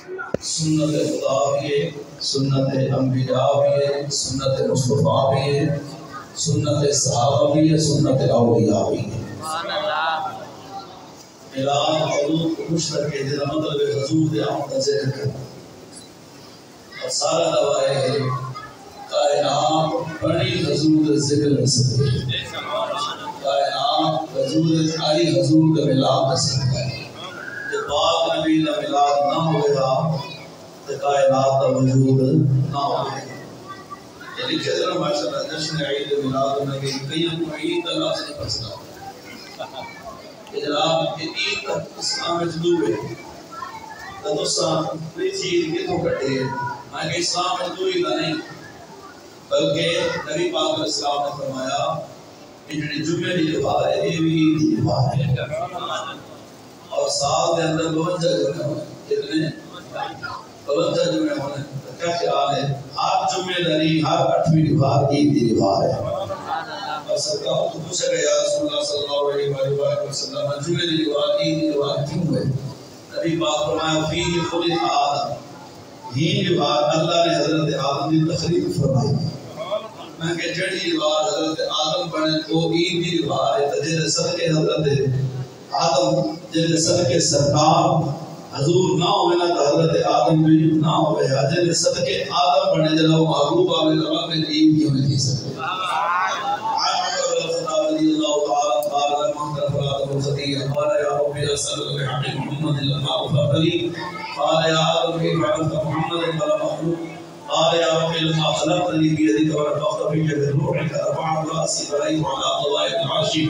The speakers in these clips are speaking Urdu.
سنت خدا بھی ہے، سنت انبیاء بھی ہے، سنت مصطفیٰ بھی ہے، سنت صحابہ بھی ہے، سنت اولیاء بھی ہے۔ میلاد حضور کو مشترک ہے، جس کا مطلب ہے حضور آمد کا ذکر کرنا۔ اور سارا دعویٰ ہے کائنات بڑی حضور ذکر کر سکتے ہیں، کائنات حضور علی حضور کا ملاد کر سکتا ہے۔ جب پاک نبی کا ملاد نہ ہوگا تو کائنات کا وجود نہ ہوگا۔ یہ لکھے ذرا ماشاءاللہ جشن عید ملاد النبی کئیوں کو عید اللہ سے پسند کہ جناب یہ عید تک اسلام میں جدو ہے تو دوستان پلیز عید کتوں کٹے ہیں میں کہ اسلام میں جدو ہی نہیں بلکہ نبی پاک علیہ السلام نے فرمایا کہ جنہی جمعہ دی دفار ہے یہ بھی عید دی دفار ہے اور سال دے اندر 52 جمعہ ہونے کتنے 52 جمعہ ہونے کیا خیال ہے ہر جمعہ داری ہر 8ویں دفار عید دی دفار ہے اور سرکار تو پوچھا گیا یا رسول اللہ صلی اللہ علیہ وآلہ وسلم جمعہ دی دفار عید دی دفار کیوں ہے نبی پاک فرمایا فیہ خلق آدم ہی دفار اللہ نے حضرت آدم کی تخلیق فرمائی میں کہ جڑی دفار حضرت آدم بنے تو عید دی دفار ہے تجھے صدقے حضرت آدم جن صدقے سرکار حضور نہ ہوئے نا تو حضرت آدم بھی نہ ہوئے جن صدقے آدم بنے جنہوں محبوب آوے لبا میں عید کیوں نہیں سکتے رضی اللہ تعالیٰ قال محترف آدم الخطیہ قال یا ربی صلی اللہ علیہ محمد اللہ فقلی قال یا آدم کی فعلت محمد بلا مخلوق قال یا ربی لما خلقتنی بیدک ونفخت فیک من روحک رفعت رأسی برئی وعلا قضائق العرشی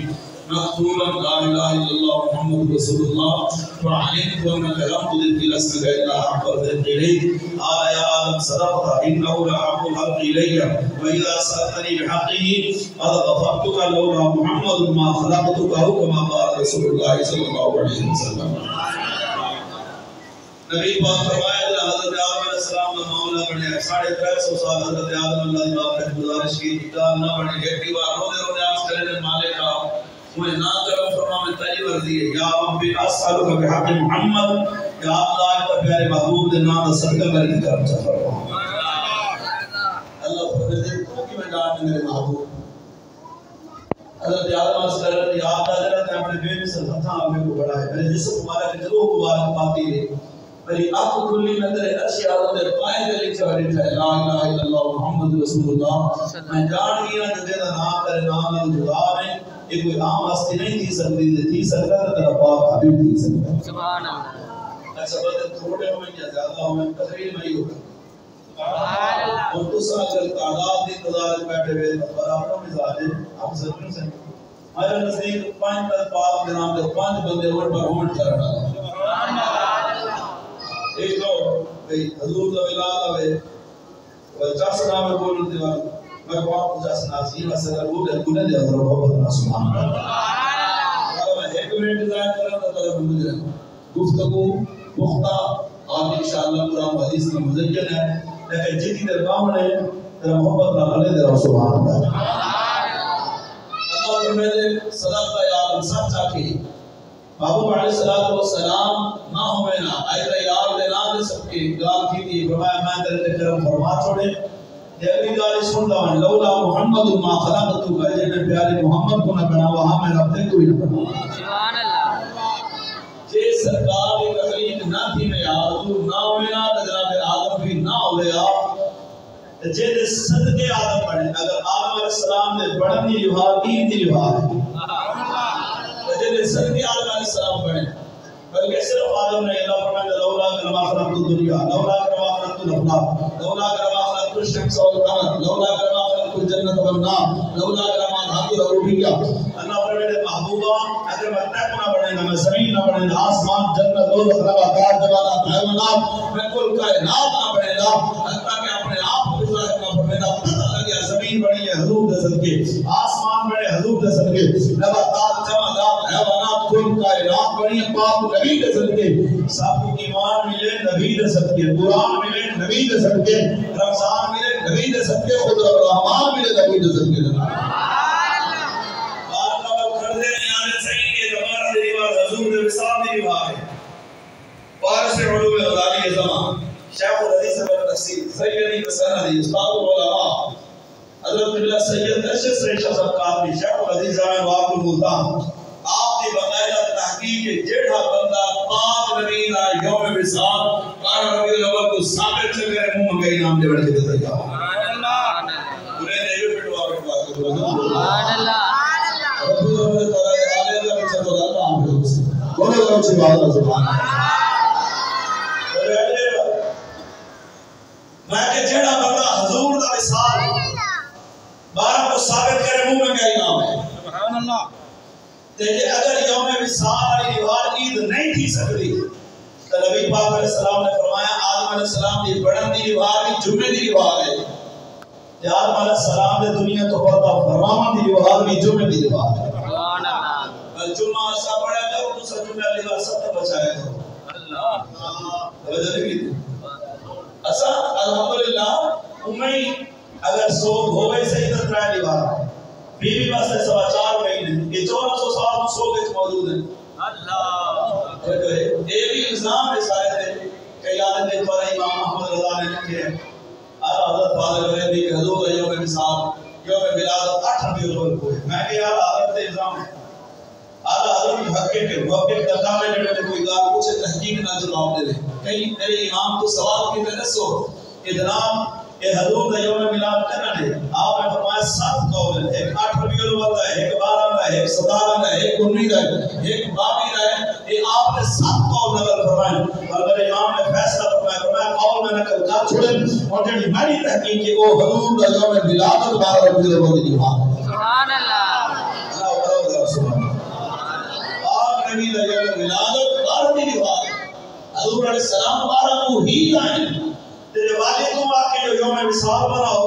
مكتوبا لا اله الا الله محمد رسول الله وعلمت انك لم تضف اسمك الا حق اليك قال يا ادم صدقت انه لحق الحق الي واذا سالتني بحقه قد غفرتك لولا محمد ما خلقتك كما قال رسول الله صلى الله عليه وسلم نبی پاک فرمایا کہ حضرت آدم علیہ السلام کا معاملہ بنے 350 سال حضرت آدم اللہ کی بات ہے گزارش کی اطاعت نہ بنے ایک بار رونے عرض کرنے مالک کا مجھے نہ کرو فرما میں تیری ورزی ہے یا ربی اسألک بحق محمد یا اللہ کا پیارے محبوب دے نام صدقہ کر کے کرم چاہ فرما اللہ فرمائے تو کہ میں ڈانٹ میرے محبوب حضرت آدم علیہ السلام نے یاد آجرہ کہ اپنے بے مثل ہتھاں آگے کو بڑھا ہے میرے جسم مبارک کے جلوہ مبارک پاتی ہے میری آنکھ کھلی میں تیرے اچھی عادت ہے پائے دے لکھ چاہ رہی ہے لا الہ الا اللہ محمد رسول اللہ میں جان گیا جو دینا نام کرے نام نے جدا میں یہ کوئی عام ہستی نہیں تھی سکتی تھی سکتا تھا تیرا پاک حبیب تھی سکتا سبحان اللہ ایسا بات تھوڑے ہوئے یا زیادہ ہوئے تقریر میں ہی ہوگا سبحان اللہ اور تو سا اگر تعداد دی تدارج بیٹھے ہوئے برابروں مزاج ہے آپ ضرور سے ہمارے نزدیک 5 پاک کے نام دے 5 بندے اور پر ہومنٹ کر رہا ہے سبحان اللہ ایک دو حضور دا ملاد آوے وجاس نام بولن دیوار میں باپ جاس ناسی واسر بولے گنے دے حضور محمد سبحان اللہ میں ایک منٹ ڈیزائن کرا تھا تو مجھے گفتگو پختہ اور انشاءاللہ قرآن حدیث میں مزین ہے لیکن جتنی دیر کام نے تیرا محبت نہ بنے دے سبحان اللہ اللہ فرمائے صدقہ یا عالم سچا کی محبوب علیہ السلام نہ ہوئے نا ایسا یار دے نہ دے سب کی گال کی تھی فرمایا میں تیرے کرم فرما چھوڑے یہ اگلی گالی سن رہا ہوں لولا محمد ما خلقتو کا یہ پیارے محمد کو نہ بنا وہاں میں رب کو ہی نہ بنا سبحان اللہ جے سرکار کی تخلیق نہ تھی میں حضور نہ ہوئے نا جناب آدم بھی نہ ہوئے آپ جے دے صدقے آدم بڑھے اگر آدم علیہ السلام نے بڑھنی لبھار عید دی لبھار جنہیں صدقی آدم علیہ السلام بڑھے بلکہ صرف آدم نے اللہ فرمائے لولا کرما خلقت الدنیا لولا کرما خلقت الافلاق لولا کرما خلقت الشمس والقمر لولا کرما خلقت الجنت والنار لولا کرما ذات الربوبیہ اللہ فرمائے محبوبہ اگر میں تک نہ بڑھے گا میں زمین نہ بڑھے گا آسمان جنت دولت نباتات جوانات حیوانات میں کل کائنات نہ بڑھے گا اللہ کے اپنے آپ کو ظاہر نہ فرمائے گا پتہ لگیا زمین بڑھی ہے حضور دے صدقے آسمان بڑھے حضور دے صدقے نباتات جوانات حیوانات کل کائنات بڑھی ہے پاک نبی دے صدقے سب کو ایمان ملے نبی دے صدقے قرآن ملے نبی دے صدقے رمضان ملے نبی دے صدقے خود الرحمان ملے نبی دے صدقے حضور دے وصال دی نبھا ہے وارث علوم غزالی زمان شیخ الحدیث ابن تفسیر سیدی بسندی استاد العلماء حضرت اللہ سید اشرف شیخ صاحب قاضی شیخ الحدیث زمان واقع الملتان آپ کی باقاعدہ تحقیق جیڑا بندہ پاک نبی دا یوم وصال 12 ربیع الاول کو ثابت کرے منہ منگائی نام دے بڑھ کے دے گا سبحان اللہ انہیں نے یہ پٹوا کے سبحان اللہ رب تعالی علیہ و سلم اللہ بولے لو سی بات سبحان اللہ میں کہ جیڑا بندہ حضور دا وصال 12 کو ثابت کرے منہ منگائی نام ہے سبحان اللہ لیکن اگر یوم وصال والی دیوار عید نہیں تھی سکتی تو نبی پاک علیہ السلام نے فرمایا آدم علیہ السلام کی بڑھن دی دیوار بھی جمعے دی دیوار ہے کہ آدم علیہ السلام نے دنیا تو پردہ فرماون دی دیوار بھی جمعے دی دیوار ہے سبحان اللہ جمعہ سا پڑھا گیا اور دوسرا جمعہ علی دیوار سب تک بچایا گیا اللہ توجہ نہیں کی اسا الحمدللہ امی اگر سوگ ہوئے صحیح طرح دیوار بیوی بس ہے 4.5 مہینے یہ 1400 سال سو کے موجود ہیں اللہ یہ بھی الزام ہے سارے تھے کہ یاد ہے پر امام محمد رضا نے لکھے ہیں حضرت فاضل غریبی کہ حضور یوم وصال یوم ولادت 8 ربیع الاول کو ہے میں کہ یار حضرت الزام ہے حضرت محقق دکا میں نے کوئی گال پوچھے تحقیق نہ جواب دے دے کہیں میرے امام کو سوال کی میں دسو کہ جناب کہ حضور کا یوم میلاد کرنا ہے آپ نے فرمایا 7 قول ہے ایک 8 ربیع الاول کا ہے ایک 12 کا ہے ایک 17 کا ہے ایک 19 کا ہے ایک 22 کا ہے یہ آپ نے 7 قول نقل فرمائے اور میرے امام نے فیصلہ فرمایا قول میں نقل کر چھوڑیں اور جڑی میری تحقیق کہ وہ حضور کا یوم ولادت 12 ربیع الاول کی بات سبحان اللہ اللہ اکبر سبحان اللہ پاک نبی کا یوم ولادت 12 کی بات حضور علیہ السلام 12 کو ہی آئے تیرے والد کو آکے جو یوم وصال بناؤ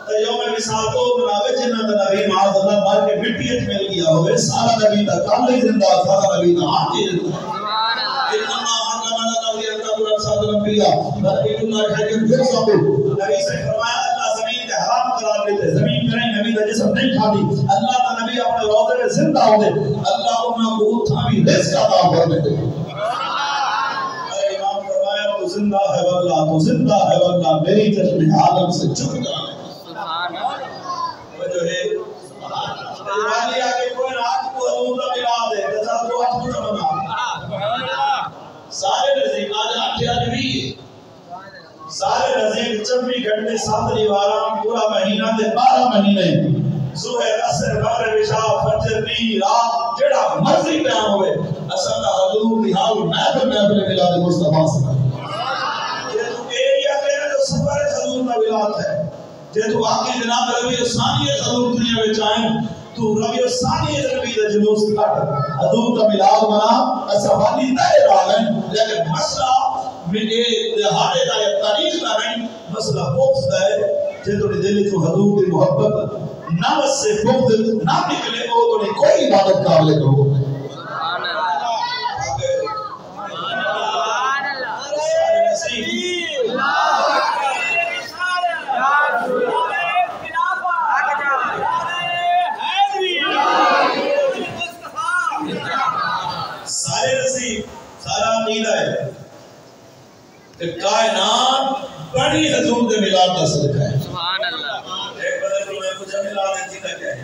تو یوم وصال کو بناوے جنہ دا نبی معاذ اللہ مار کے مٹی اچ مل گیا ہوئے سارا نبی دا کالے زندہ سارا نبی دا آتے سبحان اللہ انما حرم اللہ اللہ قرآن صادر انبیاء نبی اللہ حکم پھر سبو نبی سے فرمایا اللہ زمین تے حرام قرار دیتے زمین کریں نبی دا جسم نہیں کھاتی اللہ دا نبی اپنے روضے میں زندہ ہوتے اللہ انہاں کو اتھا بھی رزق عطا فرماتے زندہ ہے واللہ تو زندہ ہے واللہ میری چشم عالم سے جھک جائے سبحان اللہ وہ جو ہے سبحان اللہ کہ کوئی رات کو حضور کا ملاد ہے جیسا تو آج کو سمنا سبحان اللہ سارے نزدیک آج 8 بھی سارے نزدیک 24 گھنٹے 7 دیواراں پورا مہینہ دے 12 مہینے صبح عصر مغرب عشاء فجر نیند رات جڑا مرضی بیان ہوئے اصل دا حضور دی حال محفل میلاد مصطفیٰ سے سفر حضور کا ولادت ہے جے تو واقعی جناب ربیع الثانی حضور دنیا میں چاہیں تو ربیع الثانی نبی دا جلوس کٹ حضور کا میلاد منا ایسا والی طے رہا ہے لیکن مسئلہ میں یہ دہاڑے دا یا تاریخ دا نہیں مسئلہ بغض دا ہے جے تو دل تو حضور کی محبت نہ سے بغض نہ نکلے وہ تو نہیں کوئی عبادت قابل کرو سبحان اللہ سبحان اللہ سارے نصیب سارا عقیدہ ہے کہ کائنات بڑی حضور دے میلاد دا صدقہ ہے سبحان اللہ ایک بدل کو میں کچھ میلاد ہے جیتا کیا ہے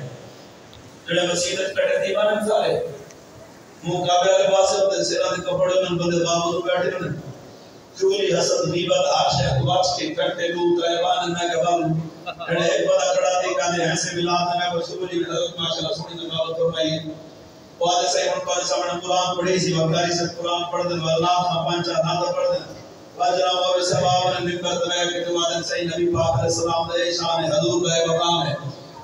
جڑے مسیحت کٹے دیوان سارے منہ کعبے والے پاس ہوتے سیرا دے کپڑے میں بندے بابو تو بیٹھے ہونے چوری حسد غیبت عاشق واچ کے کٹے لو تریوان میں گبل جڑے ایک بڑا کڑا دے کانے ایسے میلاد میں وصولی حضرت ماشاءاللہ سنی دعوت فرمائی وعدے سے ان پر سامنے قرآن پڑھی سی وقاری سے قرآن پڑھ دیں واللہ تھا پانچا نادا پڑھ دیں واجرہ و سباب نے نبت میں کہ تو وعدے سے نبی پاک علیہ السلام دے شان حضور کا مقام ہے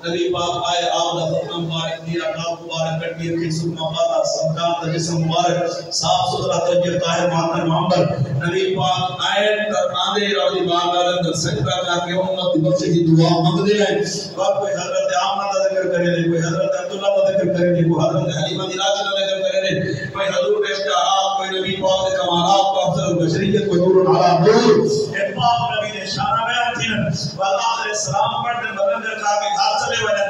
نبی پاک آئے آپ دا فتنہ مبارک دیا ناب مبارک کٹی رکھی سکمہ پاتا سمکان دا جسم مبارک صاف سترہ تجر طاہر ماتر محمد نبی پاک آئے تر آدھے راضی بارگاہ اندر سجدہ کر کے امت دی بخشے کی دعا مانگتے ہیں وقت کوئی حضرت آمنہ دا ذکر کرے لے کوئی حضرت عبداللہ دا ذکر کرے لے کوئی حضرت حلیمہ دی راجہ دا ذکر کرے لے کوئی حضور کے اشتہارات کوئی نبی پاک دے کمالات کو افضل البشریت کوئی نور علی نور اے پاک نبی نے شانہ بیان تھی واللہ علیہ السلام پر دن بلندر کھا کے گھار چلے وجن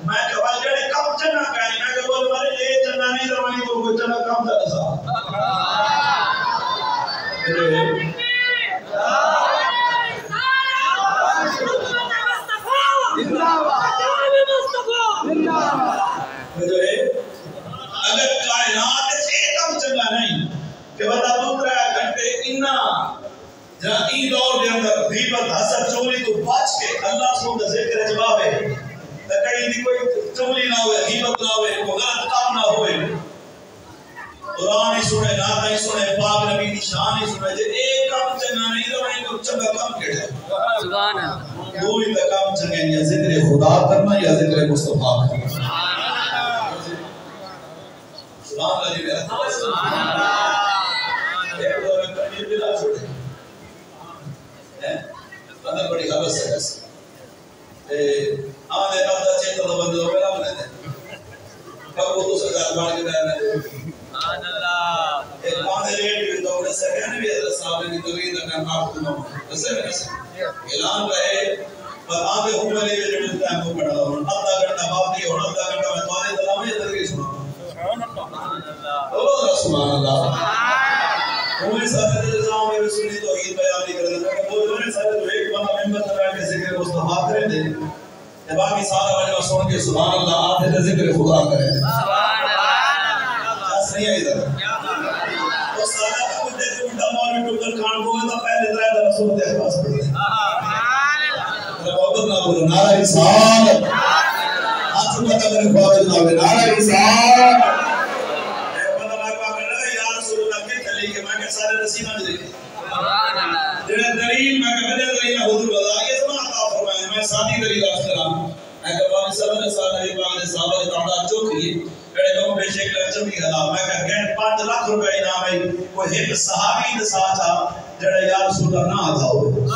میں کہ بھائی جڑے کم چنہ کہیں میں کہ بول مارے یہ چنہ نہیں روانی تو کوئی چنہ کم چنہ سا اگر کائنات ایک کم چنگا نہیں کہ بتا دوسرا گھنٹے انہا جہاں این دور دے اندر غیبت حسد چولی تو بچ کے اللہ سبحانہ کا ذکر جواب ہے کہیں دی کوئی چولی نہ ہوئے غیبت نہ ہوئے کوئی غلط کام نہ ہوئے قرآن ہی سنے نعت ہی سنے پاک نبی کی شان ہی سنے جے ایک کام چنگا نہیں تو وہیں کو چنگا کام کیڑا ہے سبحان اللہ دو ہی تا کام چنگا یا ذکر خدا کرنا یا ذکر مصطفیٰ کرنا سبحان اللہ جی میرا سبحان اللہ ایک دو میں کنیر بلا چھوڑے اندر بڑی حبس ہے آنے نبدا چیتا دا بندے دو میرا بنے دے کب وہ تو سجاد بان کے بیانے دے سبحان اللہ ایک آنے ریٹ بھی تو انہیں سکینے بھی حضرت صاحب نے توید اگر معاف تمام اسے میں نسے اعلان رہے پر آنے ہوں میں لیے جو ملتا ہے وہ پڑھا ہوں ادھا گھنٹہ باپ دی اور ادھا گھنٹہ میں توانی دلامی یہ ترکی سنا سبحان اللہ ہمیں ساتھ جزاؤں میں رسولی توحید بیانی کرنے لگا وہ ہمیں ساتھ جو ایک بنا ممبر تباہ کے ذکر مصطفیٰ کریں دے باقی سارا وجہ سن کے سبحان اللہ آتے تھے ذکر خدا کریں دے سبحان اللہ جاس نہیں آئی ذرا وہ سارا کا کچھ دیکھ اٹھا مولوی ٹکر کھان کو تو پہلے درائے دا رسول دے احباس پڑھ دے محبت نہ بولو نعرہ انسان ہاتھ پتہ کرے خواہد نہ ہوئے نعرہ انسان سارے نصیبہ دے جنہیں دلیل میں کہتے دلیل حضور بدا یہ زمان عطا فرمائے میں ساتھی دلیل آخرا میں کہتے سبن سالہ ہی باقی صحابہ کی تعداد جو کیے کہتے کہوں بے شکل اچھو کی حدا میں کہتے 5 لاکھ روپے انعام ہے وہ ایک صحابی دسا تھا جڑا یا رسول اللہ نہ آدھا ہوئے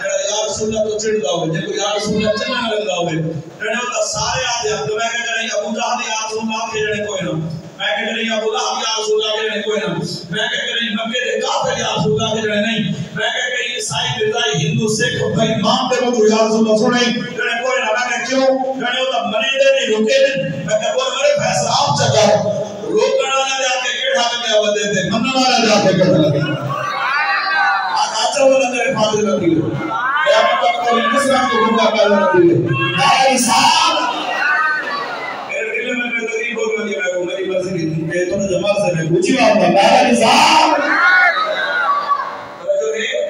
جڑا یا رسول اللہ تو چڑھ دا ہوئے جب یا رسول اللہ چنہ لگ دا ہوئے جڑے ہوتا سارے آدھے ہم تو میں کہتے ابو جہاں یا رسول اللہ کے جڑے کوئی نہ میں کہہ رہی ابو لہب یا رسول اللہ کے جڑے کوئی نہ میں کہہ رہی مکے دے کافر یا رسول اللہ کے جڑے نہیں میں کہہ رہی عیسائی مرزائی ہندو سکھ بھائی امام دے مجھو یا رسول اللہ سنے جڑے کوئی نہ میں کہہ کیوں جڑے ہوتا منے دے نہیں رکے دے میں کہہ بول مرے فیصلہ آپ چکا روکنا نہ جا کے کیڑھا کے آواز دیتے مننا نہ جا کے کیڑھا لگے آج آچا والا میرے فاضل لگی یا مطلب کوئی اسلام کو گنگا کر لگی نعرہ انسان تو نے جمال سے میں پوچھی بات میں نعرہ انسان توجہ ہے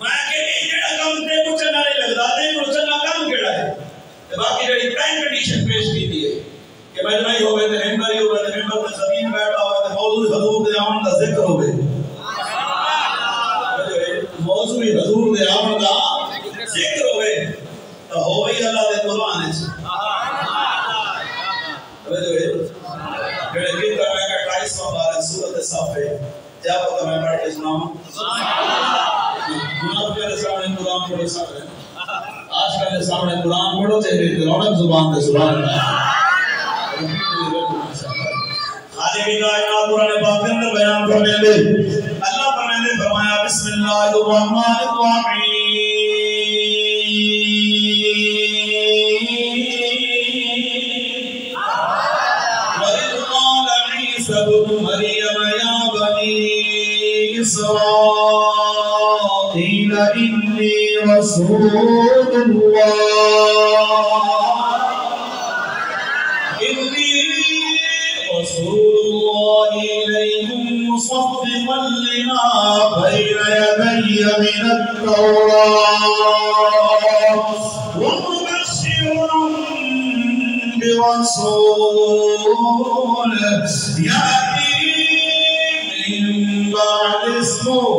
میں کہ نہیں جڑا کام تے کچھ نہ لگدا تے کچھ نہ کام کیڑا ہے تے باقی جڑی پرائم کنڈیشن پیش کیتی ہے کہ مجمعی ہوے تے ممبر ہوے تے ممبر تے زمین بیٹھا ہوے تے موضوع حضور دے آمن دا ذکر ہوے موضوع حضور دے آمن دا ذکر ہوے تو ہوئی اللہ دے قرآن وچ جڑے گیت میں کا 28 مبارک سورۃ صافے کیا پتہ میں پڑھ کے سناؤں جناب کے سامنے قرآن پڑھو سامنے آج کل کے سامنے قرآن پڑھو چہرے رونق زبان پہ سبحان اللہ خالق کائنات قرآن پاک کے اندر بیان کرنے دے اللہ فرمانے فرمایا بسم اللہ الرحمن الرحیم مريم يا بني إسرائيل إني رسول الله إليكم مصدقا لما بين يدي من التوراة ومبشرا برسول يأتي من بعد اسمه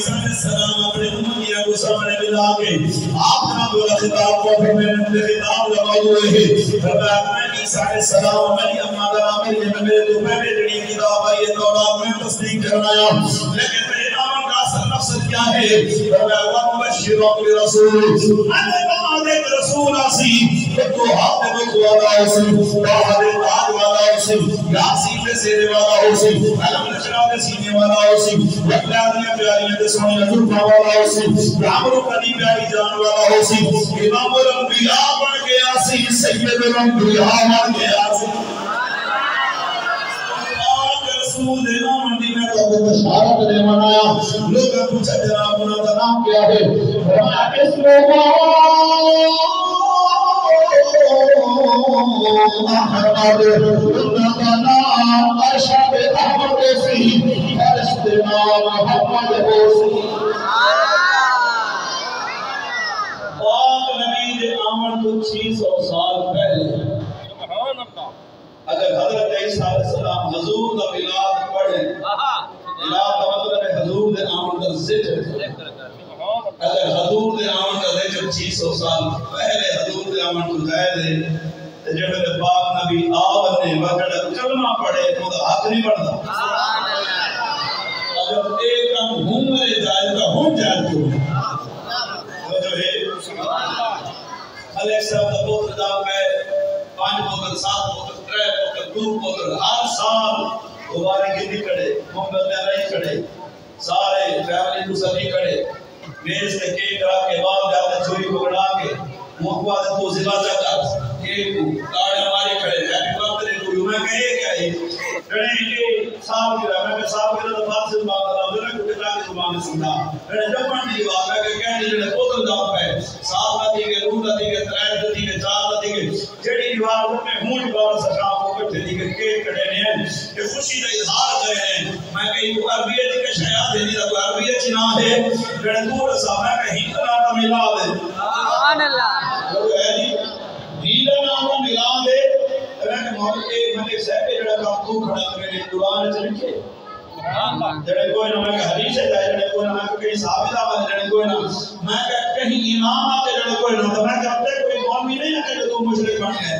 أحمد السلام اپنے امتیاں کو سامنے ملا کے آپ کا بولا خطاب کو پھر میں نے خطاب لگا ہوئے ہیں فرمایا میں عیسیٰ علیہ السلام میری اما درہ میری میرے تو پہلے جڑی کتاب ہے یہ دورات میں تصدیق کرنایا لیکن میرے نام کا اصل مقصد کیا ہے فرمایا وَمُبَشِّرًا بِرَسُولٍ انا بعد ایک رسول آسی تو ہاتھ میں کو والا اسی باہر آگ والا اسی یاسین میں سینے والا اسی علم نشرہ میں سینے والا اسی وقلانیہ پیاریہ سونے حضور والا اسی رامرو قدی پیاری جان والا اسی امام الانبیاء بن کے گیا سی سید الانبیاء بن گیا سی رسول دے نام دی میں تو بشارت دے منایا لوگوں پوچھا جناب انہاں دا نام کیا ہے فرمایا اسمہ احمد انہاں دا نام ارشد احمد سی ارشد نام محمد ہو سی پاک نبی دے آمن تو 600 سال پہلے اگر حضرت عیسیٰ علیہ السلام حضور کا ملاد پڑھیں ملاد کا مطلب ہے حضور دے آمن کا ذکر اگر حضور دے آمن کا ذکر 600 سال پہلے حضور دے آمن کو جائے دے جب پاک نبی آمن نے وقت کلمہ پڑھے تو حق نہیں بڑھتا اگر ایک کم ہوں میرے جائے تو ہوں جائے کیوں جو ہے علیہ السلام کا بہت نظام ہے 5 بوتل 7 بوتل 3 بوتل 2 بوتل ہر سال دوبارہ گندی کھڑے محمد نے نہیں کھڑے سارے فیملی کو سبھی کھڑے میز کے کیک رکھ کے بعد جاتے چوری کو بنا کے محبت کو ذبح کر کیک کو کاڑے ہمارے کھڑے happy birthday to you میں کہے کیا ہے رہے یہ سال کی رہا میں سال کی رہا بات سے بات کر رہا ہوں میں کتنا کی زبان میں سننا میں جب پڑھنے کی بات میں کہنے جنہیں بوتل جاؤں پہ سال نہ دیگے روح نہ دیگے 3 نہ دیگے 4 نہ دیگے جڑی دیوار میں ہونٹ بار سکام کو کٹھے دیگے کیک کٹھے نہیں ہیں کہ خوشی کا اظہار کرے ہیں میں کہیں وہ عربیت کے شیعات ہے نہیں تو عربیت چنا ہے جڑے دور صاحب میں کہیں کناتا ملا دے سبحان اللہ جو ہے جی دیلے نامہ ملا دے میں محمد ایک مندے صاحب جڑا کام تو کھڑا کرے قرآن چلکے جڑے کوئی نہ میں حدیث ہے جڑے کوئی نہ میں کہیں صحابی دا جڑے کوئی نہ میں کہیں امام آتے جڑے کوئی نہ تو میں کہتے کوئی مولوی نہیں ہے کہ تو مشرک بن گئے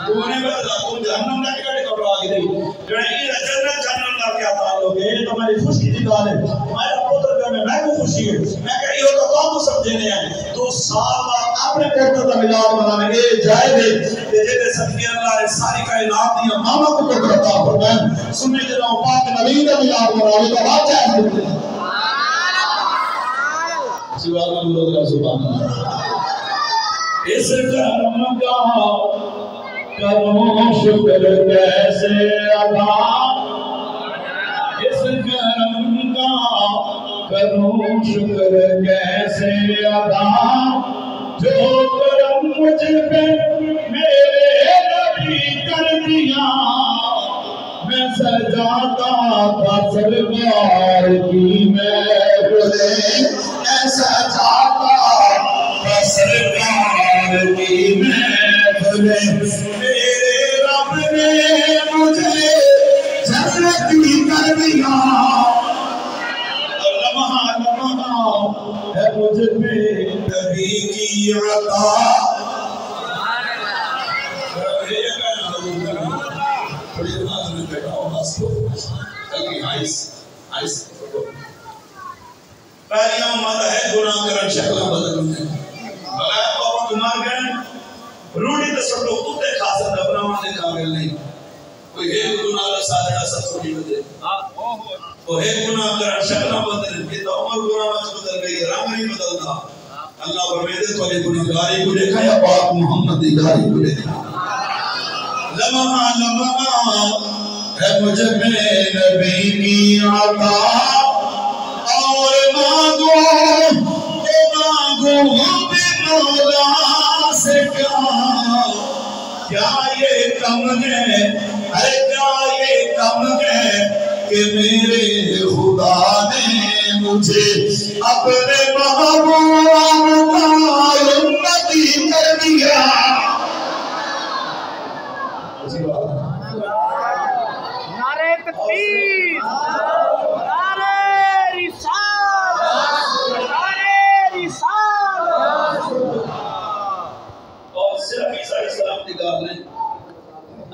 تو انہیں بتا تم جہنم نہ کڑے کر آگے دے جڑے یہ جنت جہنم کا کیا تعلق ہے یہ تو میری خوشی کی گال ہے میرا پتر میں کو خوشی ہے میں کہ یہ تو کام سمجھے نہیں ہے تو سال بعد اپنے پتر کا ملاد بنانے یہ جائے دے کہ جے صدقے اللہ نے ساری کائنات دی ماما کو پتر عطا فرمائے سننے جنوں پاک نبی کا ملاد بنانے تو بات جائے دے سبحان اللہ سبحان اللہ اس کرم کا کروں شکر کیسے ادا اس کرم کا کروں شکر کیسے ادا جو کرم مجھ پہ میرے نبی کر دیا میں سجاتا تھا سرکار کی محفلیں میں سجاتا تھا سرکار کی محفلیں میرے رب نے مجھے جنتی کر دیا لمحہ لمحہ ہے مجھ پہ نبی کی عطا پہلی امت ہے گناہ کرن شکلہ بدلنے بغیر بابا تمہار گئے روڑی تصدق تُوتے خاصت اپناوان دے قابل نہیں کوئی ایک گناہ رسا جڑا سب چھوڑی بدے وہ ایک گناہ کرن شکلہ بدلنے یہ تو عمر گناہ مچ بدل گئی رنگ نہیں بدلتا اللہ فرمیدے تو علی گناہ گاری کو دیکھا یا پاک محمد دی گاری کو دیکھا لمحہ لمحہ ہے مجھ میں نبی کی عطا اور مانگو بے مولا سے کیا یہ کم ہے کیا یہ کم ہے کہ میرے خدا نے مجھے اپنے محبوب کا امتی کر دیا نعرہ تکبیر نعرہ رسالت نعرہ رسالت اور صرف عیسیٰ علیہ السلام کی گال نہیں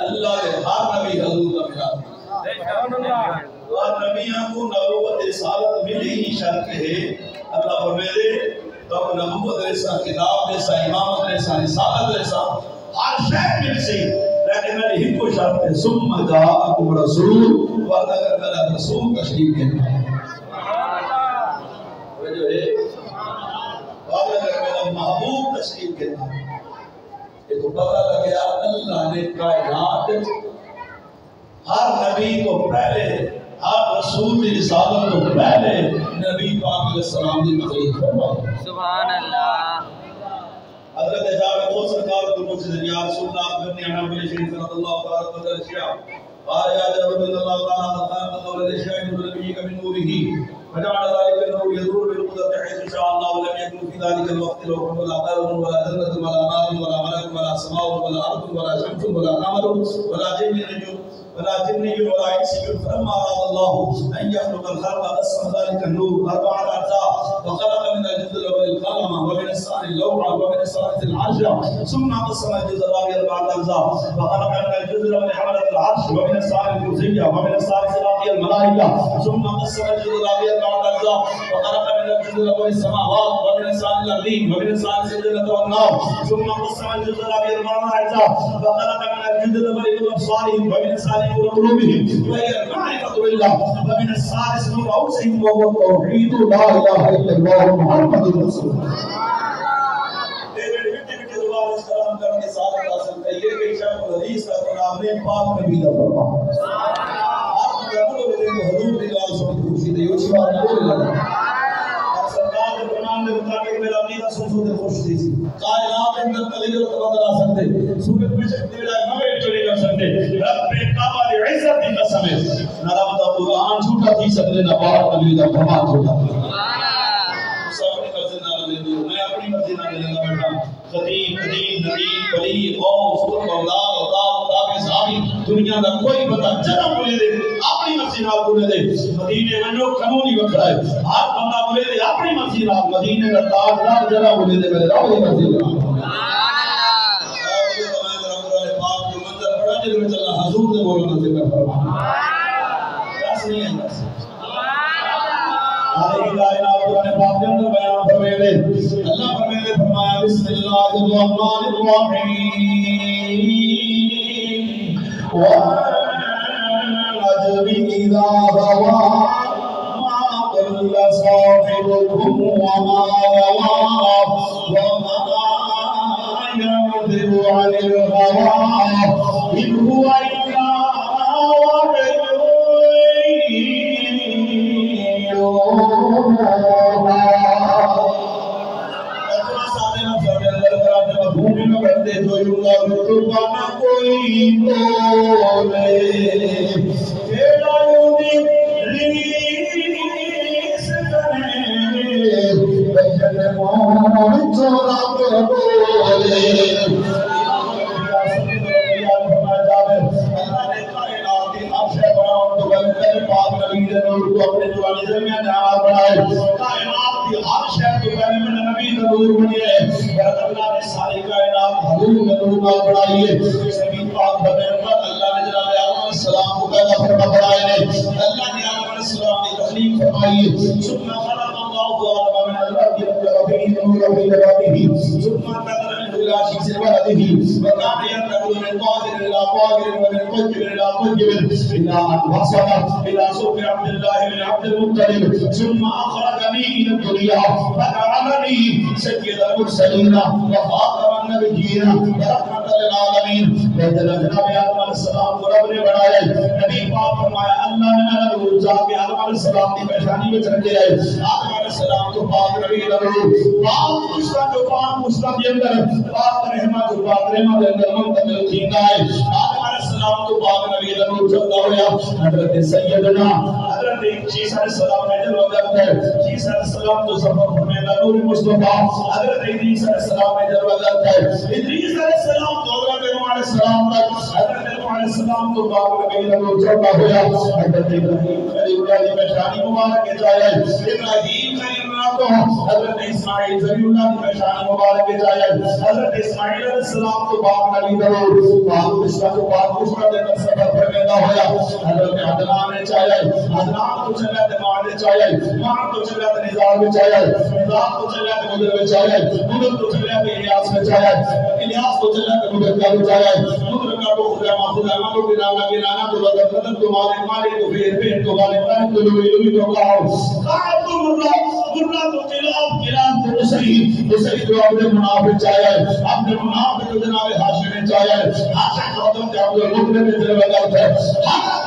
اللہ کے ہر نبی حضور کا ملاد اور نبیوں کو نبوت رسالت ملی ہی شرط ہے اللہ فرمیدے تو نبوت رسالت کتاب رسالت امامت رسالت رسالت رسالت ہر شے مل سی لیکن میں نے ہی کو شرط ہے ثم جاءکم رسول وعد اگر میرا رسول تشریف دینا وہ جو ہے وعد اگر میرا محبوب تشریف دینا کہ تو پتہ لگیا اللہ نے کائنات ہر نبی کو پہلے، ہر رسول کی رسالت کو پہلے نبی پاک علیہ السلام کی تقریر فرمائی. سبحان اللہ. حضرت جابر خود سرکار کو مجھ سے یا رسول اللہ ابن عمر بن شریف رضی اللہ تعالی عنہ قال شیعہ قال یا جابر رضی اللہ تعالی عنہ قال الشاهد بالنبي من نوره فجعل ذلك النور يدور بالقدرة حيث شاء الله ولم يكن في ذلك الوقت لوح ولا قلم ولا جنة ولا نار ولا ملك ولا سماء ولا أرض ولا شمس ولا قمر ولا جن ولا جني ولا إنسي. فلما أراد الله أن يخلق الخلق قسم ذلك النور أربعة أجزاء وخلق من الجزء الأول القلم ومن الثاني اللوح ومن الثالث العرش ثم قسم الجزء الرابع أربعة أجزاء وخلق من الجزء الأول حملة العرش ومن الثاني الكرسي ومن الثالث باقي الملائكة ثم قسم الجزء الرابع أربعة أجزاء وخلق من الجزء الأول السماوات ومن الثاني الأرضين ومن الثالث الجنة والنار ثم قسم الجزء الرابع أربعة أجزاء وخلق من الجزء الأول نور أبصارهم ومن الثاني نور قلوبهم وهي المعرفة بالله ومن الثالث نور أنفسهم وهو التوحيد لا إله إلا الله محمد رسول الله. سلام کرنے کے ساتھ حاصل کریے کہ شیخ الحدیث کا نام نے پاک نبی کا فرمان. آپ کو جانو کہ حضور کی گال سن کے خوشی دی اسی بات نہ بولے لگا. اور سرکار کے فرمان کے مطابق میرا عقیدہ سن سے خوش تھی. کائنات اندر تغیر و تبدل آ سکتے، سورج میں سے تیرا مگر چلے جا سکتے. رب کعبہ کی عزت کی قسم ہے نہ رب دا قرآن جھوٹا تھی سکتے نہ پاک نبی کا فرمان جھوٹا. سب نے مرضی نہ لے دی، میں اپنی مرضی نہ لے گا بیٹا. قدیم نبی ولی قوم سر اولاد اولاد تابع صحابی دنیا کا کوئی بندہ جنم بولے دے اپنی مرضی نال بولے دے. مدینے میں قانون ہی وکھرا ہے، ہر بندہ بولے دے اپنی مرضی نال. مدینے کا تاجدار جڑا بولے دے میرے رب دی مرضی نال. حضور نے بولنا ذکر فرمایا کس نہیں ہے بس آلہ کائنات قرآن پاک کے اندر بیان فرمائے اللہ فرمایا بسم اللہ الرحمن الرحیم والنجم اذا هوى ما ضل صاحبكم وما غوى وما ينطق عن الهوى إن هو إلا وحي ثم أخرجني من الدنيا فجعلني سيد المرسلين وخاتم النبيين ورحمة للعالمين. جناب آدم علیہ السلام کو رب نے بنایا. نبی پاک فرمایا اللہ نے نور جا کے آدم علیہ السلام کی پیشانی میں رکھ دیا. آدم علیہ السلام کو پاک نبی نور پاک مشتاق جو پاک مشتاق کے اندر پاک رحمت جو پاک رحمت کے اندر منتقل تھیندا ہے. آدم علیہ السلام کو پاک نبی نور چلتا ہوا حضرت سیدنا حضرت عیسیٰ علیہ السلام نے جو وقت ہے عیسیٰ علیہ السلام تو سفر میں نور مصطفیٰ حضرت ادریس علیہ السلام نے جو وقت ہے ادریس علیہ السلام تو حضرت نوح علیہ السلام تک حضرت نوح علیہ السلام تو پاک نبی نور چلتا ہوا حضرت ابراہیم خلیل اللہ کی پیشانی مبارک کے جائے ابراہیم خلیل اللہ کو حضرت اسماعیل ذریع اللہ کی پیشانی مبارک کے جائے حضرت اسماعیل علیہ السلام تو پاک نبی نور پاک مشتاق کو پاک مشتاق دے کر سفر پر پیدا ہوا حضرت عدنان نے چاہے عدنان کو چلے تے ماں نے چاہے ماں کو چلے تے نظام میں چاہے نظام کو چلے تے مدر میں چاہے مدر کو چلے تے الیاس میں چاہے الیاس کو چلے تے مدر کا چاہے مدر کا کو خدا کو بنانا بنانا تو بدل بدل تو مالک مالک تو پھر تو مالک مالک تو لوی لوی تو کہو قائم اللہ تو خلاف خلاف حسین جو اپنے منافق چاہے اپنے منافق جو جناب ہاشم چاہے حضرت عبد المطلب کے دل میں ہے حضرت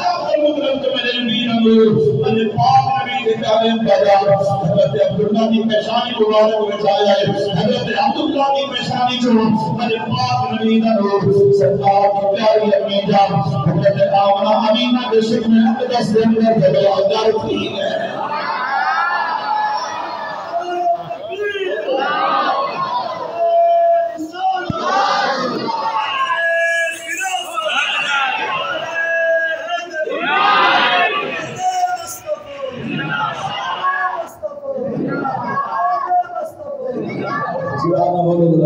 عبد المطلب کے میرے نبی نور اللہ پاک نبی کے پیارے بازار حضرت عبداللہ کی پیشانی مبارک میں چاہے حضرت عبداللہ کی پیشانی جو اللہ پاک نبی نور سرکار کی پیاری امی جان حضرت آمنہ امینہ کے شکل میں اقدس دن میں جلال کی ہے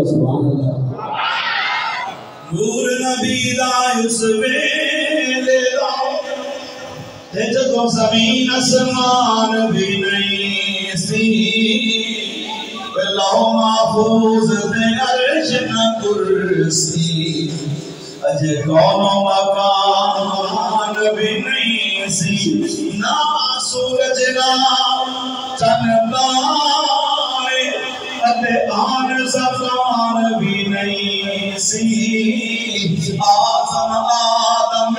سبحان اللہ نور نبی دا اس ویلے دا تے جدوں زمین اسمان بھی نہیں سی لوح محفوظ تے عرش نہ کرسی اجے کون مکان بھی نہیں سی نہ سورج نہ چند آن زبان بھی نہیں سی آزم آدم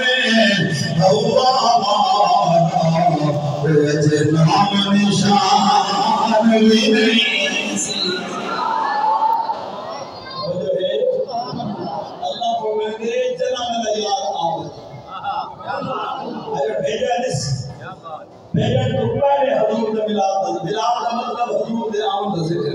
ہوا نام نشان بھی نہیں سی اللہ کو میں دے جنا میں یاد آمد بھیجا تو پہلے حضور نے ملاد کا مطلب حضور نے آمد ذکر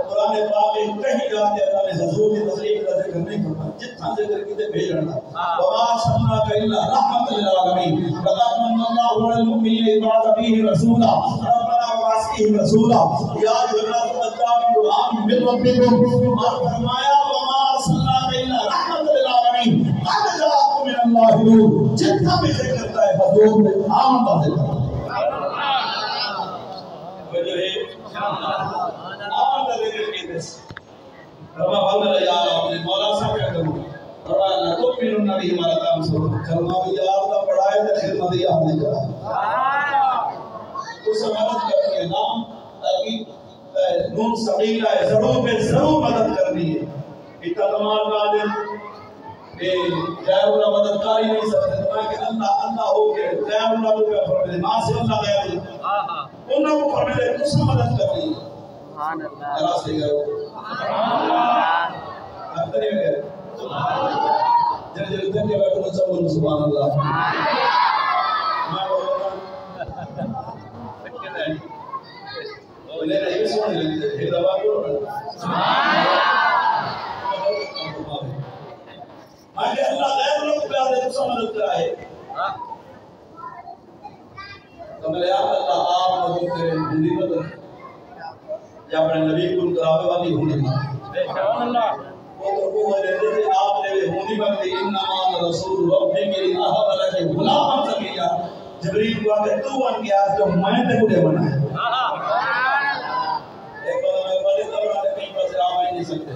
قرآن پاک میں کہیں جاتے اللہ نے حضور کی تشریف کا ذکر نہیں کرتا جتنا ذکر کیتے بھیجنا وما ارسلناک الا رحمۃ للعالمین لقد من اللہ علی المؤمنین اذ بعث فیہم رسولا ربنا وبعث فیہم رسولا یا ایھا الناس قد جاءکم من ربکم اور فرمایا وما ارسلناک الا رحمۃ للعالمین قد جاءکم من اللہ نور جتنا بھی ذکر کرتا ہے حضور نے آمد کا ذکر ربا بندر یار اپنے مولا صاحب کیا کروں ربا نہ تو پھر نبی ہمارا کام سو کلمہ بھی یار کا پڑھائے تے خدمت ہی آپ نے کرا تو سمجھ کرنی ہے نام تاکہ نون سبیلا ہے ضرور پہ ضرور مدد کرنی ہے اتنا کمال کا دن کہ غیر اللہ مدد کر ہی نہیں سکتے کہ اللہ اللہ ہو کے غیر اللہ کو فرمائے ماں سے اللہ غیر انہوں کو فرمائے تو سے مدد کرنی ہے سبحان اللہ اللہ سے گئے سبحان اللہ اب تری میں گئے جن جن دن کے بیٹھو نہ سبحان سبحان اللہ میں بولتا ہوں لینا یہ سونے لگتے ہیں دعا کرو سبحان اللہ آگے اللہ غیر اللہ کو پیار دے تو سے مدد کرائے تو میں لے اللہ آپ مدد کریں ہندی مدد یا اپنے نبی کو کراوے والی ہونی سبحان اللہ وہ تو وہ لیتے تھے آپ نے ہونی بندی انما رسول ربی میری احب لکے غلام سکیا جبریل کو آگے تو ان کی آج جو میں تے کو بنا ہے ایک بار میں بڑے دوران کہیں پر سے آ نہیں سکتے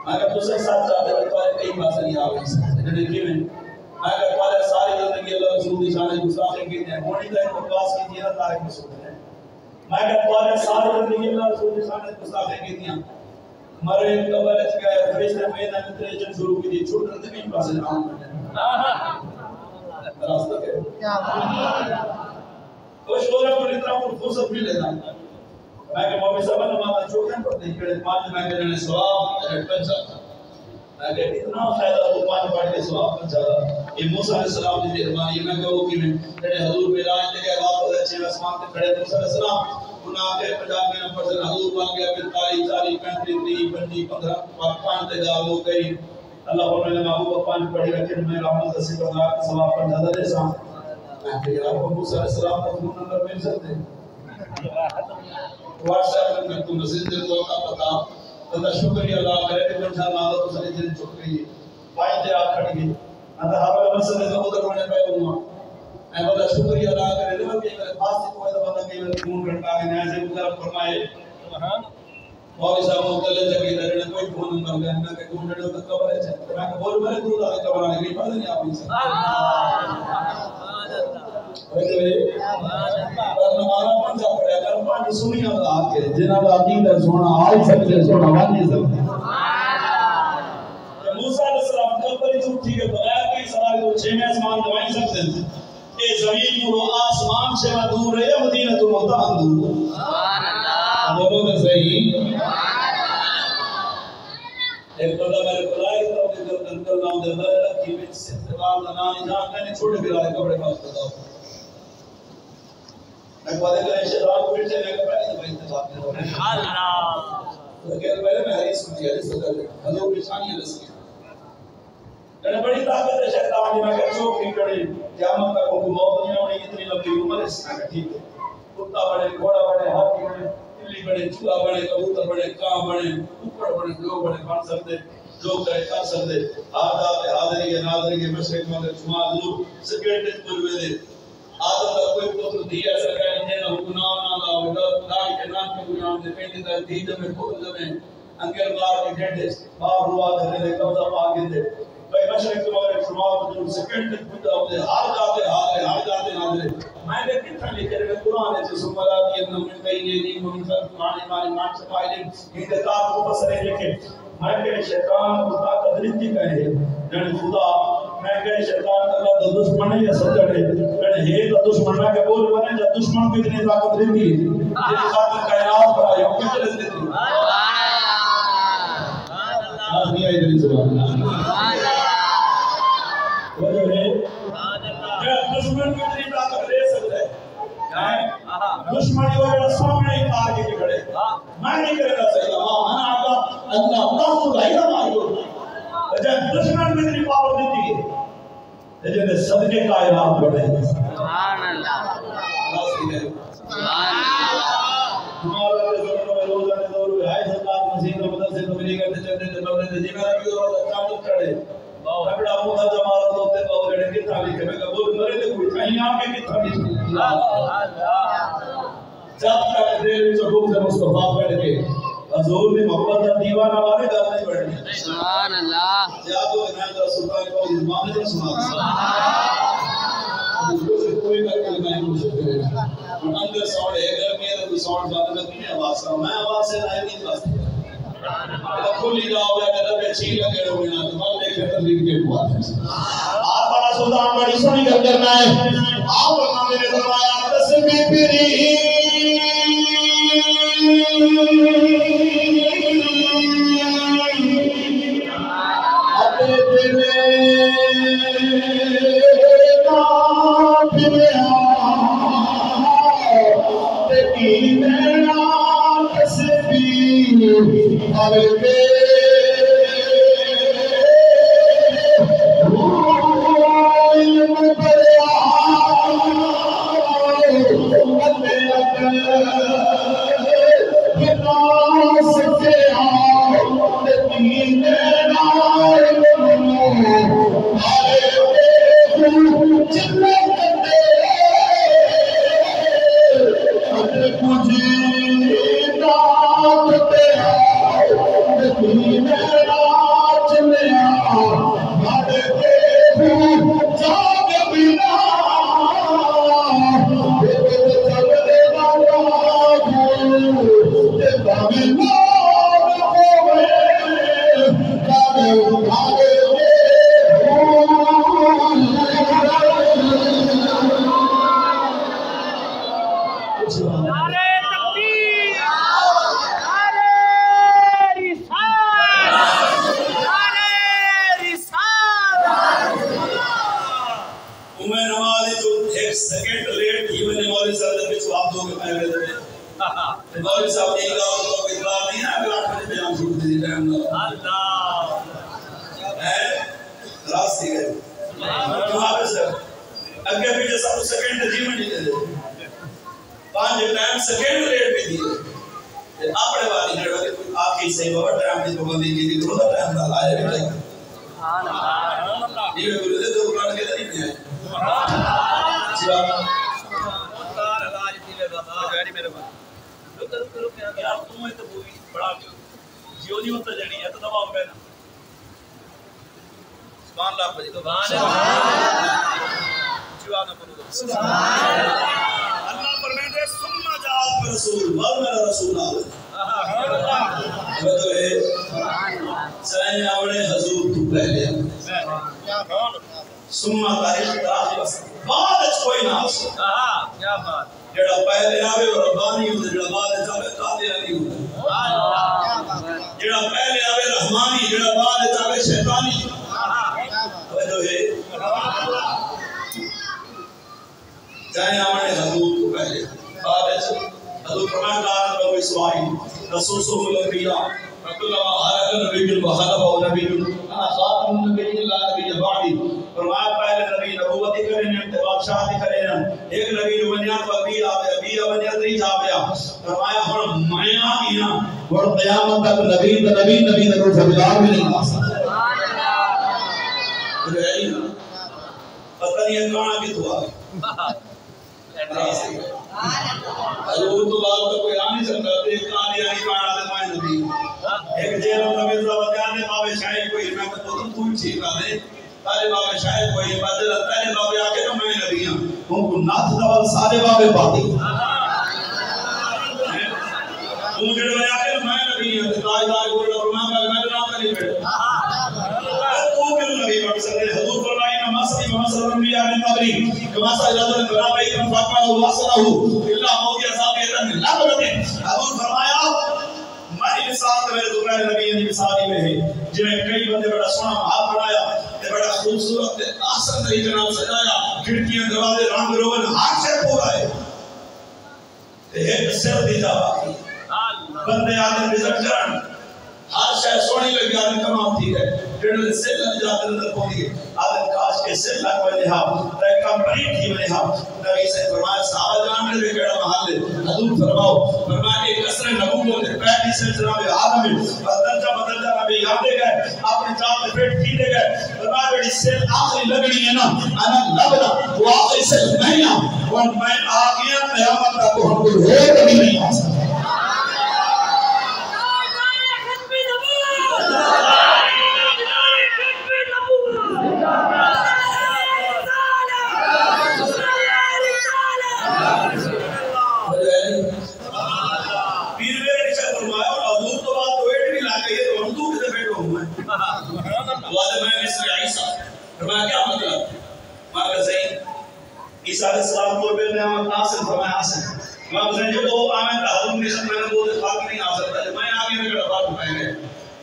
اگر دوسرے ساتھ چاہتے ہیں تو کہیں پر سے نہیں آ سکتے لیکن میں اگر پہلے ساری زندگی اللہ رسول کی شان گستاخی کی ہے ہونی کا ایک بکواس کی تھی نہ تاریخ میں سنتے ہیں میں کہتا ہوں ساری زندگی اللہ رسول کی شان گستاخی کی تھی مرے قبر اس کا فرشتے میں نے ٹریجن شروع کی تھی چھوٹ رہتے کہیں پر سے آن راستہ ہے کیا کوئی شورا پر اتنا فرصت بھی لینا میں کہ مومن صاحب نے ماتا چھوٹے پر نہیں کرے پانچ میں نے ثواب ایڈونچر میں کہ اتنا فائدہ تو پانچ پڑھ کے ثواب پر جاتا یہ موسیٰ علیہ السلام کی مہربانی میں کہوں کہ میں حضور میراج لے کے بات ہوتا ہے آسمان پہ کھڑے موسیٰ علیہ السلام انہاں کے 50 میں نمبر سے حضور بن گیا پھر 40 35 30 25 15 5 تے گال ہو گئی اللہ پر میں محبوب 5 پڑھی رکھے میں رحمت سے کرنا ثواب پر زیادہ دے سا میں کہ آپ کو موسیٰ علیہ السلام کا فون نمبر مل سکتے واٹس ایپ میں تو مسجد دے تو کا پتہ تو شکریہ اللہ کرے کہ ان شاء اللہ تو ساری دن چھوٹ گئی پائے تے آپ کھڑی گئی اندر ہمارا مسئلہ کا ادھر ہونے پہ ہوا میں بڑا شکریہ ادا کرے لے کہ میرے پاس سے کوئی بندہ کہ میرے فون کرتا ہے نیا سے گزار فرمائے سبحان مولوی صاحب مطلع جگہ درنے کوئی فون نمبر گیا نہ کہ کون ڈیڑھ تک قبر ہے میں بول میرے دور آ قبر آنے کی بات نہیں آپ سبحان اللہ نمازہ پنجا پڑھا کر پانچ سنیاں دا آکے جنہاں دا عقیدہ سونا آئی سکتے سونا وانی سکتے موسیٰ علیہ السلام جب پری تو ٹھیک ہے بغیر کی سوال تو چھے آسمان دوائی سکتے ہیں کہ زمین ملو آسمان سے دور ہے مدینہ تو مطان دور بولو کہ صحیح ایک بندہ میرے بلائی تو کہ جب انکل نام دے بلے رکھی بچ سے تقال نانی جان میں نے چھوٹے بلائے کپڑے پاس بتاؤ میں بادے کریں شیطان کو پھر میں کپڑے نہیں بھائی انتخاب میں اللہ تو کہہ پہلے میں حدیث سنتی حدیث صدر حضور بشانی حدیث کی جنہیں بڑی طاقت ہے شیطان جی میں کہہ چوک نہیں کڑی قیامت کا کوئی موت نہیں ہونی اتنی لمبی عمر اس میں کہا ٹھیک ہے کتا بڑے گھوڑا بڑے ہاتھی بڑے بلی بڑے چوہا بڑے کبوتر بڑے کاں بڑے اوپر بڑے جو بڑے بن سکتے جو کرے کر سکتے آدھات حاضری ہے ناظری ہے مشرق مگر شما ضرور سکیٹس پروے دے آدھا کا کوئی پتر دیا سکا ہے جنہ گناہ نہ لاؤ داڑی کے نام کے گناہ دے پیٹی در دید میں خود زمین انگل بار کے گھنٹے بار روا دھرے دے قبضہ پاکے دے بھائی مشرق مگر شما ضرور سکیٹس پروے دے ہر جاتے ناظرے میں نے کتنا لکھے رہے قرآن ہے جس ملا دی ابن من قیلی دی من مانی مان چھپائی دی انتقاب کو بسرے لکھے میں کہ شیطان کو طاقت رتی کہے یعنی خدا میں کہ شیطان اللہ دا دشمن ہے یا سجڑ ہے یعنی ہے دا دشمن میں کہ بول بنے جب دشمن کو اتنی طاقت رتی ہے جنہی خاطر کائنات پر آئے ہوں کچھ رس دیتی آدمی آئی دلی سبحان وجہ ہے دشمن کو اتنی طاقت دے سکتا ہے دشمنی وجہ سامنے ہی کار کے کھڑے میں نہیں کرے گا صحیح میں آگا اللہ تاکو لائیہ مائیو جب دشمن میں اتنی پاور دیتی ہے جب صدقے کائنات بڑھے سبحان اللہ ہمارا زمانوں میں روزانے دور ہوئے ہائی سرکات مسیح کا مدد سے تبلیغ کرتے چلتے تھے بابنے تھے جی میرا بھی اور چاندت چڑھے اپنا موقع جمالت ہوتے باؤ جڑے کتھا لکھے میں کہا بول مرے تھے کوئی کہیں آگے کتھا لکھے جب تک دیر میں چکوک سے مصطفیٰ بیٹھ کے حضور نے محبت کا دیوانہ والے گل نہیں بڑھنی سبحان اللہ جیادو کہ میں تو سلطان کو اس معاملے میں سنا کوئی کر کے نہیں پوچھ سکتے اندر ساؤنڈ ہے اگر میرا کوئی ساؤنڈ زیادہ میں نہیں آواز کروں میں آواز سے نہیں بس کھلی جاؤ یا کہ دبے چھین لگے ہوئے نا تو مال دیکھے تبلیغ کے بات ہے آپ بڑا سلطان بڑی سنی کر کرنا ہے آپ ورنہ میرے فرمایا تسبی پیری اپنے پیرے نام پیرے تکین نام تسبی ہر اللہ فرمائے ثم جاء رسول وَمَا رسول سائیں آوڑے حضور تو پہلے ثم تاریخ بعد کوئی نہ کیا بات جڑا پہلے آوے وہ ربانی ہوں جڑا بعد آوے قادیانی ہوں جڑا پہلے آوے رحمانی جڑا بعد آوے شیطانی جو ہے جائیں آوڑے حضور تو پہلے بعد حضور فرمان دار بنو اسماعیل رسول صلی اللہ علیہ وسلم فكلما هلك نبي وخلفه نبي انا خاتم النبي لا نبي بعدي فرمایا پہلے نبی نبوت کرنے بادشاہی کرنے ایک نبی جو بنیا تو ابھی بنیا نہیں جا گیا فرمایا ہن میں آ گیا اور قیامت تک نبی نبی فرمایا بھی نہیں آ سکتا پتہ نہیں کہاں کی تو آ حضور تو بات تو کوئی آ نہیں سکتا ایک قادیانی پڑھا دے میں نبی ایک جیل نبی صاحب جانے بابے شاید کوئی میں تو تم پوچھ ٹھیک ہے تارے بابے شاید کوئی بدل تارے بابے آ کے تو میں نبی ہوں ان کو ناتھ دول سارے بابے باتی ان جڑے میں آ کے میں نبی ہوں تاجدار گول فرمایا میں نام نہیں بیٹھا تو کیوں نبی بن سکتے حضور فرمایا نماز محمد انبیاء نے قبری کما سجدہ الغرابی کم فاطمہ واسلہ الا موت اصحاب اتن لعنت حضور فرمایا ہماری مثال میرے دوسرے نبی کی مثال میں ہے جنہیں کئی بندے بڑا سونا ہاتھ بنایا تے بڑا خوبصورت تے آسان طریقے نال سجایا کھڑکیاں دروازے رنگ روغن ہر شے پورا ہے تے ایک سر دی جا باقی بندے آدم رزق کرن ہر شے سونی لگی آدم کمام تھی ہے جڑے سے لگ جاتے اندر پہنچ گئے آدم کاش کے سے لگ وجہ ہا تے کمپلیٹ ہی وجہ ہا نبی سے فرمایا صحابہ جان نے کیڑا محل ہے حضور فرمایا ایک اثر نبوت ہے پہلی سے جناب آدم بدل جا نبی یادے گئے اپنی ذات میں پیٹ کھیلے گئے فرمایا بڑی سے آخری لگنی ہے نا انا لبنا وہ آخری سے نہیں اور میں آ گیا قیامت کا تو ہم کوئی ہو کبھی نہیں آ سکتا عیسیٰ علیہ السلام کو بے نعمت ناصر فرمایا حسن میں بزن جو وہ آمین تا حضور نے سب میں نے بہت خاک نہیں آ سکتا جب میں آگے میں بڑا بات اٹھائیں گے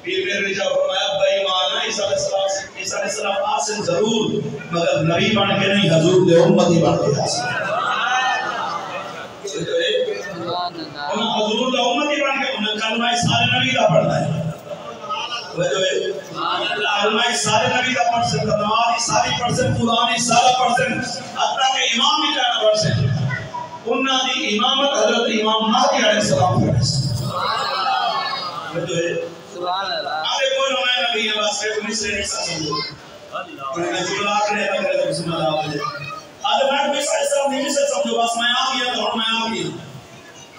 پھر میرے رجا فرمایا بھائی مانا عیسیٰ علیہ السلام حسن ضرور مگر نبی بن کے نہیں حضور دے امتی بن کے حسن انہوں حضور دے امتی بن کے انہوں کلمہ سارے نبی دا پڑھنا ہے کلمہ سارے نبی دا پڑھ سکتا نمازی ساری پڑھ سکتا قرآنی سارا پڑھ سکتا حتیٰ کہ امام ہی کہنا پڑھ سکتا انہاں دی امامت حضرت امام مہدی علیہ السلام کرے سبحان اللہ آگے کوئی نمائے نبی ہے بس کہ مصر نہیں سکتے انہوں نے جو لاکھ رہے تھا کہ بسم اللہ علیہ آدھے میں بھی صلی اللہ علیہ وسلم سمجھو بس میں آ گیا تو میں آ گیا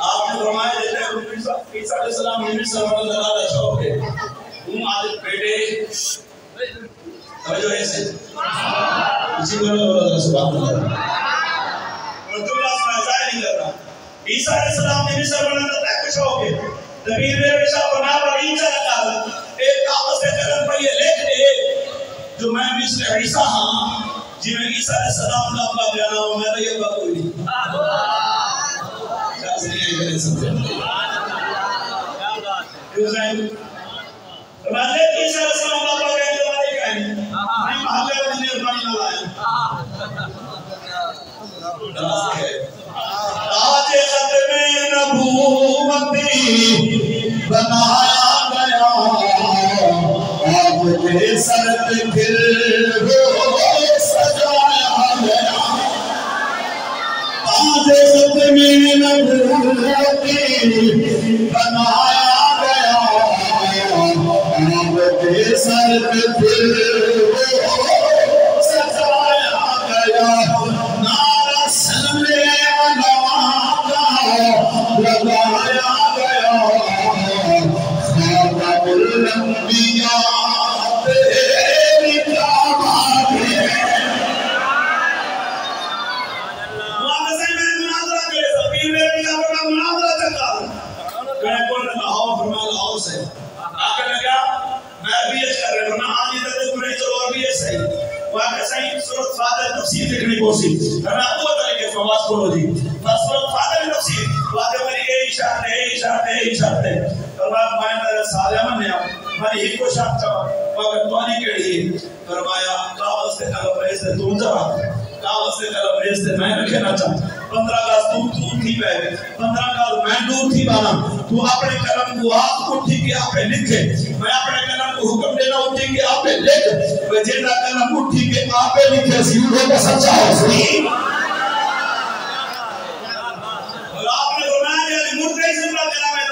آپ نے فرمایا دیتے ہیں عیسیٰ علیہ السلام نے صلی اللہ علیہ شوق ہے آدھے بیٹے توجہ ایسے اسی بولو سبحان اللہ رسول اللہ صلی اللہ علیہ وسلم عیسیٰ علیہ السلام نے مصر بنانا تھا کچھ ہو گئے نبیر میں رشا بنا پر عیسیٰ لگا ایک کاغذ سے قلم پر یہ لکھ دے جو میں مصر عیسیٰ ہاں جی میں عیسیٰ علیہ السلام کا اپنا بیانا ہوں میں تو یہ بات کوئی نہیں کیا سے نہیں آئی کریں سمجھے کیوں سائن رضی عیسیٰ علیہ السلام کا اپنا کہنے والے کہیں میں محلے میں دنیا پانی نہ لائیں تاج ختم نبوتی بنایا گیا آپ کے سر پہ پھر سجایا گیا تاج ختم نبوتی بنایا گیا آپ کے سر پہ پھر سجایا گیا نعرہ سلم لگایا گیا خاتم الانبیاء تیری دعوت ہے کہ صحیح سورۃ فاتحہ تفسیر دیکھنے کو سی کرنا وہ طریقے سے آواز کھولو جی سورۃ فاتحہ تفسیر واجب میری اے اشارت ہے فرمایا میں نے سارے منیا میں ایک کو شرط چا مگر توانی کیڑی فرمایا کاغذ سے قلم ریز تے تو ذرا کاغذ سے قلم ریز تے میں رکھنا چاہتا 15 گز دور تھی پہ 15 گز میں دور تھی بانا تو اپنے قلم کو آپ اٹھی کے آپ لکھے میں اپنے قلم کو حکم دینا اٹھی کے آپ لکھ میں جینا قلم اٹھی کے آپ لکھے سیدھے کا سچا ہو سی اور آپ نے فرمایا کہ مردے زندہ دینا میں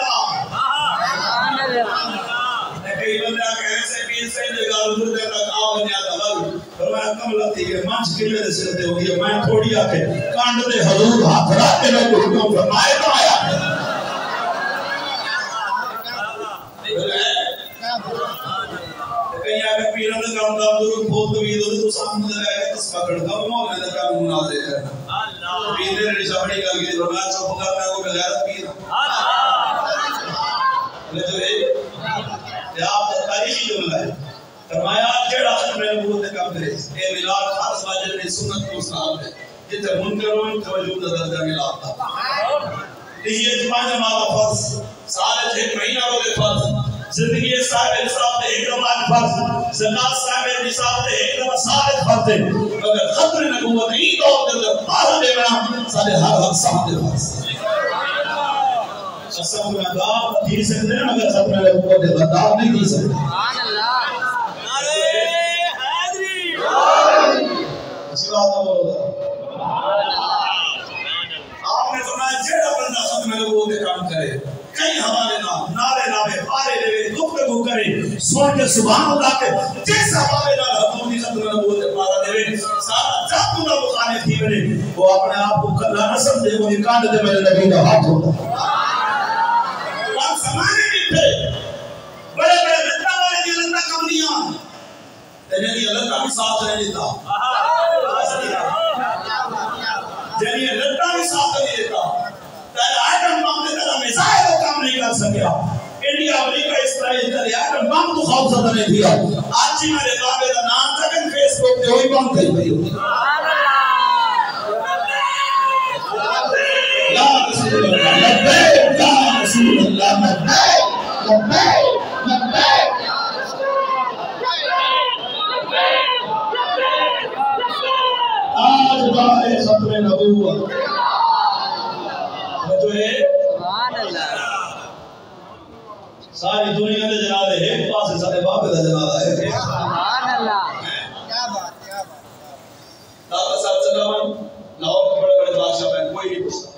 کئی بندہ کہنے سے پیر سے جگہ مردے کا کام بنیا تھا فرمایا کم لگتی ہے مانچ کے لیے سے ہوتے ہوئی میں تھوڑی آکے کانڈ دے حضور ہاتھ راتے میں کو حکم فرمائے تو آیا کہیں آگے پیران دے کام دام درود بہت طویل ہوتے تو سامنے لگا کہ تسکا کھڑکا مولا نے کام مناظرے کرنا پیر نے رشا بڑی کر گئی فرمایا چوپ کرنا کو بغیرت پیر جو ہے آپ کا تاریخی جملہ ہے فرمایا جڑا ختم نبوت کا کام کرے اے میلاد فرض واجب نے سنت کو صاحب ہے جتے منکرون توجہ درجہ میلاد تھا یہ اجماع جماعت فرض سال ایک مہینہ روزے فرض زندگی صاحب نصاب تے ایک نماز فرض زکات صاحب نصاب تے ایک نماز ثابت فرض ہے مگر ختم نبوت ہی دور کے اندر پارا دینا سارے ہر حق صاحب دے فرض قسم میں باپ دے سکتے ہیں مگر ختم نبوت دے بدار نہیں دے سکتے سبحان اللہ آپ نے فرمایا جیڑا بندہ ختم نبوت کے کام کرے کئی حوالے نعرے لاوے پارے دے گفتگو کرے سن کے سبحان اللہ کے جس حوالے نال حکومتی ختم نبوت کے پارا دے سارا جب نہ مخالف تھی بنے وہ اپنے آپ کو کلا نہ سمجھے وہ کانڈ دے میرے نبی کا ہاتھ ہوتا اور زمانے بھی تھے بڑے بڑے لتا والے دی لتا کمنیاں جنہی اللہ کا بھی ساتھ نہیں دیتا جنہی اللہ کا بھی ساتھ نہیں دیتا تیرے آئٹم بام نے تیرا میزائل وہ کام نہیں کر سکیا انڈیا امریکہ اسرائیل تیرے آئٹم بام تو خوف زدہ نہیں دیا آج ہی میرے بابے دا نام تکن فیس بک دے ہوئی بام کہی بھئی ہوتی یا رسول اللہ لبیک یا رسول اللہ لبیک لبیک لبیک آج بارے ختم نبوت جو ہے ساری دنیا دے جنازے ایک پاسے سارے باپ دا جنازہ ہے سبحان اللہ کیا بات داتا صاحب چلاون لاہور کے بڑے بڑے بادشاہ میں کوئی نہیں پوچھتا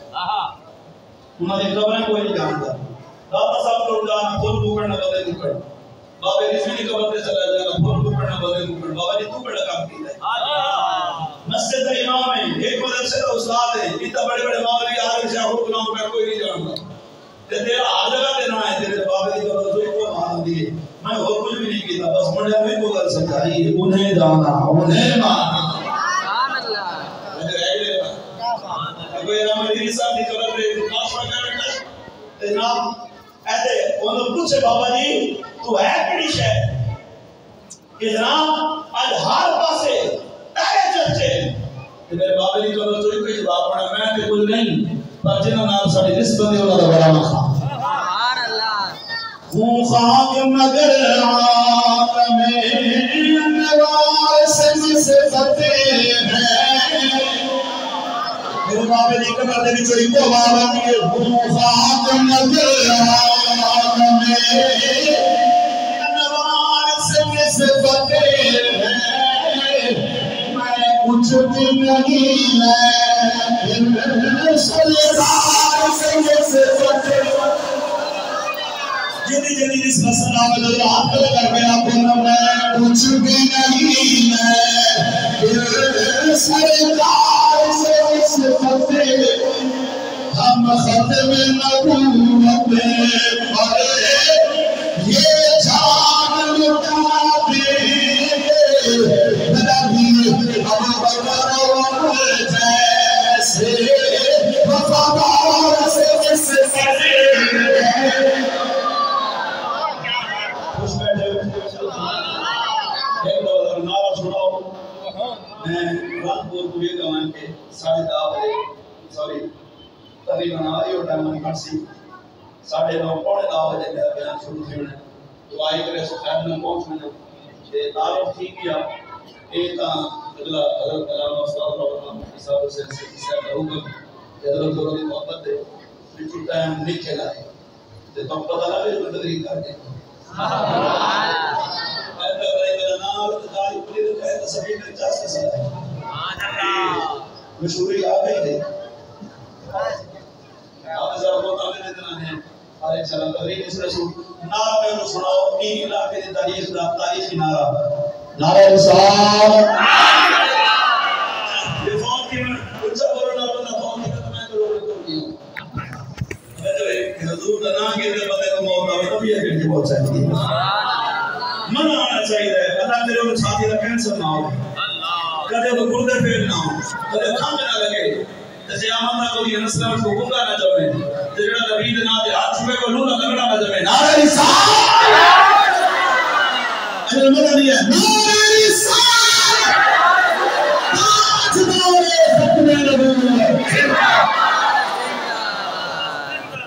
انہوں نے قبریں کوئی نہیں جانتا داتا صاحب کو جانا پھول بکڑنا بدے بکڑ بابے رضوی کی قبر پہ چلا جانا پھول بکڑنا بدے بکڑ بابا نے تو بڑا کام کیا ہے مسجد کا امام ہے ایک مدرسے کا استاد ہے اتنا بڑے بڑے مولوی عالم شاہ کو نام پر کوئی نہیں جانتا تے تیرا آ جگہ دینا ہے تیرے بابے کی قبر تو کو مان دی میں اور کچھ بھی نہیں کیتا بس منڈے میں کو کر سمجھائی انہیں جانا انہیں ماننا سبحان اللہ کیا بات کوئی امام علی صاحب کی قبر پہ خاص کر کے جناب ایسے انہوں پوچھے بابا جی تو ہے کیڑی شے کہ جناب آج ہر پاسے تارے چرچے کہ میرے بابے کی قبر تو کوئی جواب پڑا میں تے کچھ نہیں پر جنہاں نال ساڈی نسبت ہے انہاں دا بڑا مقام سبحان اللہ وہ خاک مگر عالم انوار سے مسفتے ہیں میرے بابے کی قبر دے وچوں ایک آواز آندی ہے وہ خاک مگر عالم انوار سے مسفتے ہیں کچھ بھی نہیں ہے سلطان سے فتح جنی جنی نسبت سلام اللہ آپ کو کر میں آپ کو میں کچھ بھی نہیں ہے سلطان سے فتح ہم ختم نبوت پڑھے یہ جان لٹا دے میں رامپور پوری گمان کے 10:30 بجے سوری تقریباً آدھی اور ٹائم میں پڑسی 9:30 پونے 10 بجے میرا بیان شروع تھی ہونا دعائی کرے سو خیر میں پہنچنا تے تعارف ٹھیک کیا ایک اگلا حضرت علامہ استاد رحمۃ صاحب سے صاحب کا حکم حضرت کی محبت ہے پچھو ٹائم لکھے لائے تے تو پتہ لگے تو تقریر کر دیں مشہوری آ گئی ہے آپ ذرا بہت آگے اتنا ہے آرے چلا تقریر اس رسول نعرہ میں سناؤ کی علاقے کی تاریخی نعرہ نعرہ رسال یہ فون کی میں اچھا بولو نہ بولنا فون کی میں کرو رکھو گیا میں جو ایک حضور دنا کے دے بندے کو موت آوے تب یہ کہنے بہت چاہیے من آنا چاہیے اللہ میرے ان ساتھی کا کینسر نہ ہو کدے وہ گردے پھیل نہ ہو کدے کھانے نہ لگے جیسے آمدہ کو یہ نسلہ کو گنگا نہ جمے جیڑا نبی دے نام دے ہاتھ چھوے کو لونہ لگڑا نہ جمے نعرہ رسال اجل مدنی ہے نعرہ رسال تاجدار